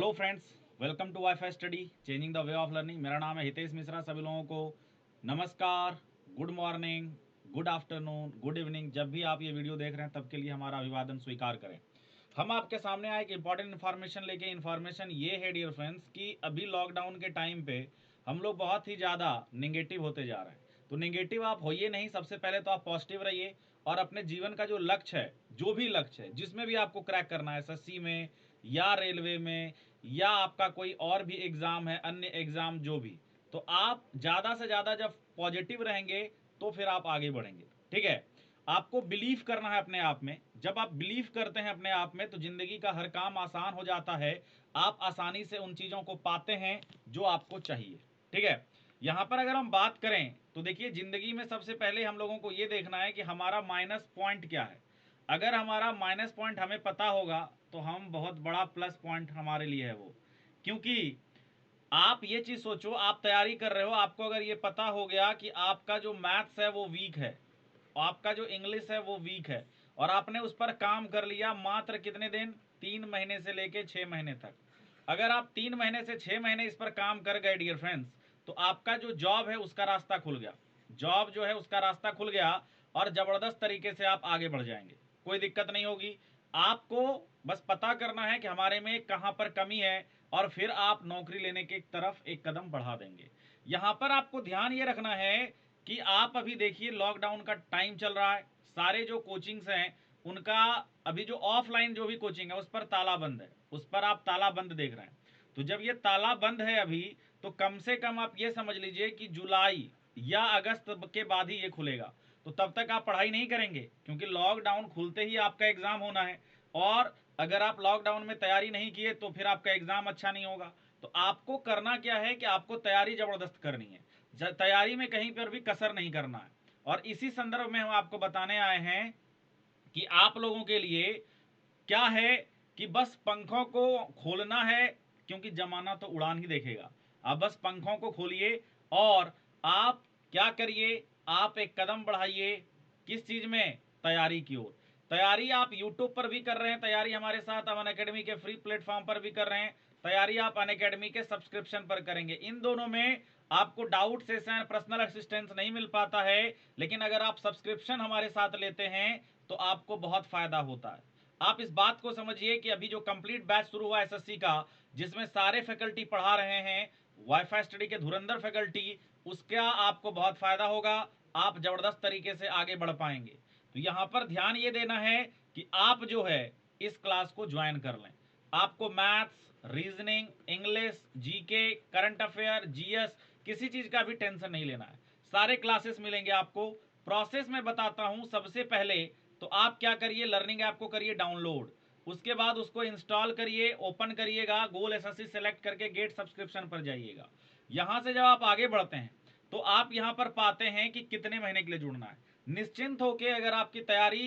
Hello friends, welcome to WiFi study changing the way of learning. मेरा नाम है हितेश मिश्रा। सभी लोगों को नमस्कार, good morning, good afternoon, good evening. जब भी आप ये वीडियो देख रहे हैं तब के लिए हमारा अभिवादन स्वीकार करें। हम आपके सामने आए एक इंपॉर्टेंट इन्फॉर्मेशन लेके। इन्फॉर्मेशन ये है डियर फ्रेंड्स कि अभी लॉकडाउन के टाइम पे हम लोग बहुत ही ज़्यादा नेगेटिव होते जा रहे हैं। तो नेगेटिव आप होइए नहीं, सबसे पहले तो आप पॉजिटिव रहिए और अपने जीवन का जो लक्ष्य है, जो भी लक्ष्य है, जिसमें भी आपको क्रैक करना है, एसएससी में या रेलवे में या आपका कोई और भी एग्ज़ाम है, अन्य एग्ज़ाम जो भी, तो आप ज़्यादा से ज़्यादा जब पॉजिटिव रहेंगे तो फिर आप आगे बढ़ेंगे। ठीक है, आपको बिलीव करना है अपने आप में। जब आप बिलीव करते हैं अपने आप में तो ज़िंदगी का हर काम आसान हो जाता है। आप आसानी से उन चीज़ों को पाते हैं जो आपको चाहिए। ठीक है, यहाँ पर अगर हम बात करें तो देखिए, ज़िंदगी में सबसे पहले हम लोगों को ये देखना है कि हमारा माइनस पॉइंट क्या है। अगर हमारा माइनस पॉइंट हमें पता होगा तो हम बहुत बड़ा प्लस पॉइंट हमारे लिए है वो। क्योंकि आप ये चीज़ सोचो, आप तैयारी कर रहे हो, आपको अगर ये पता हो गया कि आपका जो मैथ्स है वो वीक है, आपका जो इंग्लिश है वो वीक है, और आपने उस पर काम कर लिया मात्र कितने दिन, 3 महीने से लेके 6 महीने तक। अगर आप 3 महीने से 6 महीने इस पर काम कर गए डियर फ्रेंड्स, तो आपका जो जॉब है उसका रास्ता खुल गया। जॉब जो है उसका रास्ता खुल गया और ज़बरदस्त तरीके से आप आगे बढ़ जाएंगे। कोई दिक्कत नहीं होगी। आपको बस पता करना है कि हमारे में कहाँ पर कमी है और फिर आप नौकरी लेने की तरफ एक कदम बढ़ा देंगे। यहाँ पर आपको ध्यान ये रखना है कि आप अभी देखिए लॉकडाउन का टाइम चल रहा है, सारे जो कोचिंग्स हैं उनका अभी जो ऑफलाइन जो भी कोचिंग है उस पर ताला बंद है, उस पर आप ताला बंद देख रहे हैं। तो जब ये ताला बंद है अभी, तो कम से कम आप ये समझ लीजिए कि जुलाई या अगस्त के बाद ही ये खुलेगा। तो तब तक आप पढ़ाई नहीं करेंगे क्योंकि लॉकडाउन खुलते ही आपका एग्ज़ाम होना है। और अगर आप लॉकडाउन में तैयारी नहीं किए तो फिर आपका एग्ज़ाम अच्छा नहीं होगा। तो आपको करना क्या है कि आपको तैयारी ज़बरदस्त करनी है, तैयारी में कहीं पर भी कसर नहीं करना है। और इसी संदर्भ में हम आपको बताने आए हैं कि आप लोगों के लिए क्या है कि बस पंखों को खोलना है, क्योंकि जमाना तो उड़ान ही देखेगा। आप बस पंखों को खोलिए और आप क्या करिए, आप एक कदम बढ़ाइए। किस चीज़ में? तैयारी की ओर। तैयारी आप यूट्यूब पर भी कर रहे हैं, तैयारी हमारे साथ अन अकेडमी के फ्री प्लेटफॉर्म पर भी कर रहे हैं, तैयारी आप अन अकेडमी के सब्सक्रिप्शन पर करेंगे। इन दोनों में आपको डाउट सेशन, पर्सनल असिस्टेंस नहीं मिल पाता है, लेकिन अगर आप सब्सक्रिप्शन हमारे साथ लेते हैं तो आपको बहुत फ़ायदा होता है। आप इस बात को समझिए कि अभी जो कंप्लीट बैच शुरू हुआ एसएससी का, जिसमें सारे फैकल्टी पढ़ा रहे हैं, वाईफाई स्टडी के धुरंधर फैकल्टी, उसका आपको बहुत फ़ायदा होगा। आप ज़बरदस्त तरीके से आगे बढ़ पाएंगे। तो यहाँ पर ध्यान ये देना है कि आप जो है इस क्लास को ज्वाइन कर लें। आपको maths, reasoning, English, GK, current affair, GS, किसी चीज़ का भी टेंशन नहीं लेना है। सारे क्लासेस मिलेंगे आपको। प्रोसेस में बताता हूँ। सबसे पहले तो आप क्या करिए, लर्निंग ऐप को करिए डाउनलोड। उसके बाद उसको इंस्टॉल करिए, ओपन करिएगा, गोल एसएससी सेलेक्ट करके गेट सब्सक्रिप्शन पर जाइएगा। यहाँ से जब आप आगे बढ़ते हैं तो आप यहाँ पर पाते हैं कि कितने महीने के लिए जुड़ना है। निश्चिंत होके अगर आपकी तैयारी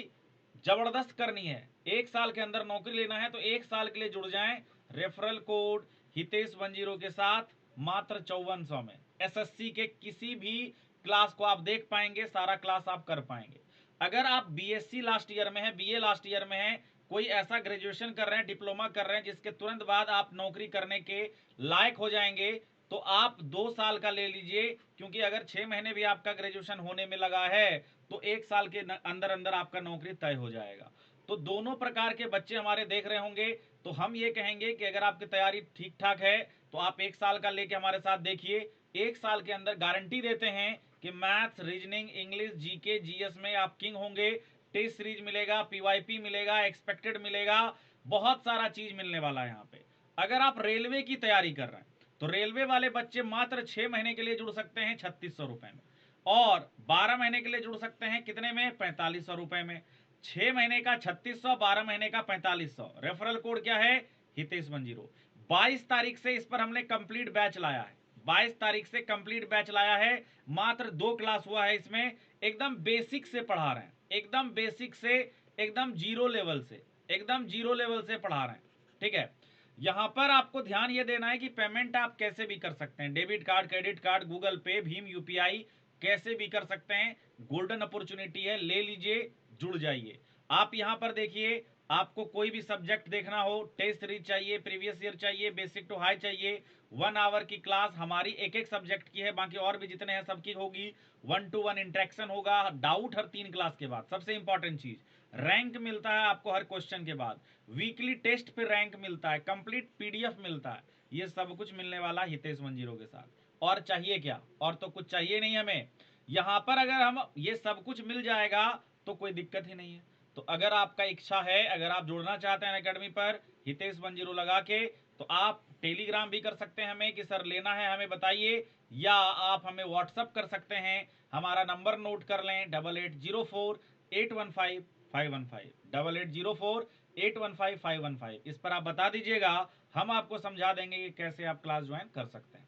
ज़बरदस्त करनी है, 1 साल के अंदर नौकरी लेना है, तो 1 साल के लिए जुड़ जाएं रेफरल कोड हितेश10 के साथ मात्र 5400 में। एसएससी के किसी भी क्लास को आप देख पाएंगे, सारा क्लास आप कर पाएंगे। अगर आप बीएससी लास्ट ईयर में है, बीए लास्ट ईयर में है, कोई ऐसा ग्रेजुएशन कर रहे हैं, डिप्लोमा कर रहे हैं जिसके तुरंत बाद आप नौकरी करने के लायक हो जाएंगे, तो आप 2 साल का ले लीजिए। क्योंकि अगर 6 महीने भी आपका ग्रेजुएशन होने में लगा है तो 1 साल के अंदर अंदर आपका नौकरी तय हो जाएगा। तो दोनों प्रकार के बच्चे हमारे देख रहे होंगे। तो हम ये कहेंगे कि अगर आपकी तैयारी ठीक ठाक है तो आप 1 साल का लेके हमारे साथ देखिए। 1 साल के अंदर गारंटी देते हैं कि maths, reasoning, English, GK, GS में आप किंग होंगे। टेस्ट सीरीज मिलेगा, पीवाईपी मिलेगा, एक्सपेक्टेड मिलेगा, बहुत सारा चीज मिलने वाला है यहाँ पे। अगर आप रेलवे की तैयारी कर रहे हैं तो रेलवे वाले बच्चे मात्र 6 महीने के लिए जुड़ सकते हैं 3600 रुपए में, और 12 महीने के लिए जुड़ सकते हैं कितने में? 4500 रुपए में। 6 महीने का 3600, 12 महीने का 4500। रेफरल कोड क्या है? हितेश10। 22 तारीख से इस पर हमने कंप्लीट बैच लाया है। 22 तारीख से कंप्लीट बैच लाया है। मात्र 2 क्लास हुआ है इसमें। एकदम बेसिक से पढ़ा रहे हैं, एकदम बेसिक से, एकदम जीरो लेवल से, एकदम जीरो लेवल से पढ़ा रहे हैं। ठीक है, यहाँ पर आपको ध्यान ये देना है कि पेमेंट आप कैसे भी कर सकते हैं। Debit card, credit card, Google पे, भीम यूपीआई, कैसे भी कर सकते हैं। गोल्डन अपॉर्चुनिटी है, ले लीजिए, जुड़ जाइए। आप यहाँ पर देखिए आपको कोई भी सब्जेक्ट देखना हो, टेस्ट सीरीज चाहिए, प्रीवियस ईयर चाहिए, बेसिक टू हाई चाहिए, 1 आवर की क्लास हमारी एक एक सब्जेक्ट की है, बाकी और भी जितने हैं सबकी होगी। 1-to-1 इंटरेक्शन होगा, डाउट हर 3 क्लास के बाद। सबसे इंपॉर्टेंट चीज, रैंक मिलता है आपको हर क्वेश्चन के बाद, वीकली टेस्ट पे रैंक मिलता है, कंप्लीट पीडीएफ मिलता है। ये सब कुछ मिलने वाला हितेश 10 के साथ। और चाहिए क्या? और तो कुछ चाहिए नहीं हमें। यहां पर अगर हम ये सब कुछ मिल जाएगा तो कोई दिक्कत ही नहीं है। तो अगर आपका इच्छा है, अगर आप जुड़ना चाहते हैं अकेडमी पर हितेश 10 लगा के, तो आप टेलीग्राम भी कर सकते हैं हमें कि सर लेना है हमें बताइए, या आप हमें व्हाट्सअप कर सकते हैं। हमारा नंबर नोट कर लें, 8804-815-515, 8804-815-515। इस पर आप बता दीजिएगा, हम आपको समझा देंगे कि कैसे आप क्लास ज्वाइन कर सकते हैं।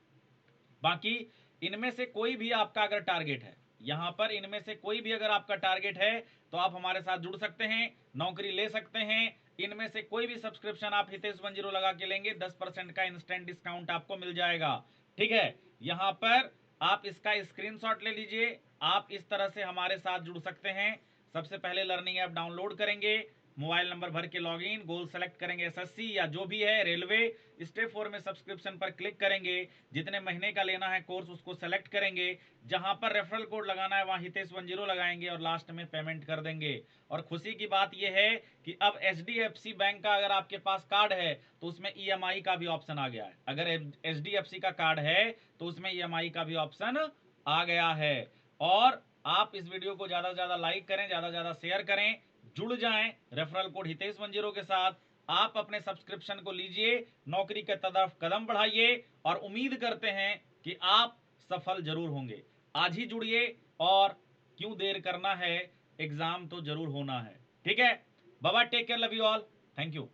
बाकी इनमें से कोई भी आपका अगर टारगेट है, यहां पर इनमें से कोई भी अगर आपका टारगेट है तो आप हमारे साथ जुड़ सकते हैं, नौकरी ले सकते हैं। इनमें से कोई भी सब्सक्रिप्शन आप हितेश 10 लगा के लेंगे, 10% का इंस्टेंट डिस्काउंट आपको मिल जाएगा। ठीक है, यहां पर आप इसका स्क्रीनशॉट ले लीजिए। आप इस तरह से हमारे साथ जुड़ सकते हैं। सबसे पहले लर्निंग ऐप डाउनलोड करेंगे, मोबाइल नंबर भर के लॉगिन, गोल सेलेक्ट करेंगे एसएससी या जो भी है रेलवे, स्टेप 4 में सब्सक्रिप्शन पर क्लिक करेंगे, जितने महीने का लेना है कोर्स उसको सेलेक्ट करेंगे, जहां पर रेफरल कोड लगाना है वहां हितेश 10 लगाएंगे और लास्ट में पेमेंट कर देंगे। और खुशी की बात यह है कि अब एचडीएफसी बैंक का अगर आपके पास कार्ड है तो उसमें ईएमआई का भी ऑप्शन आ गया है। अगर एचडीएफसी का कार्ड है तो उसमें ईएमआई का भी ऑप्शन आ गया है। और आप इस वीडियो को ज्यादा से ज्यादा लाइक करें, ज्यादा से ज्यादा शेयर करें, जुड़ जाएं रेफरल कोड हितेश 10 के साथ। आप अपने सब्सक्रिप्शन को लीजिए, नौकरी के तरफ कदम बढ़ाइए और उम्मीद करते हैं कि आप सफल जरूर होंगे। आज ही जुड़िए, और क्यों देर करना है, एग्जाम तो जरूर होना है। ठीक है, बाबा take care, love you all, thank you.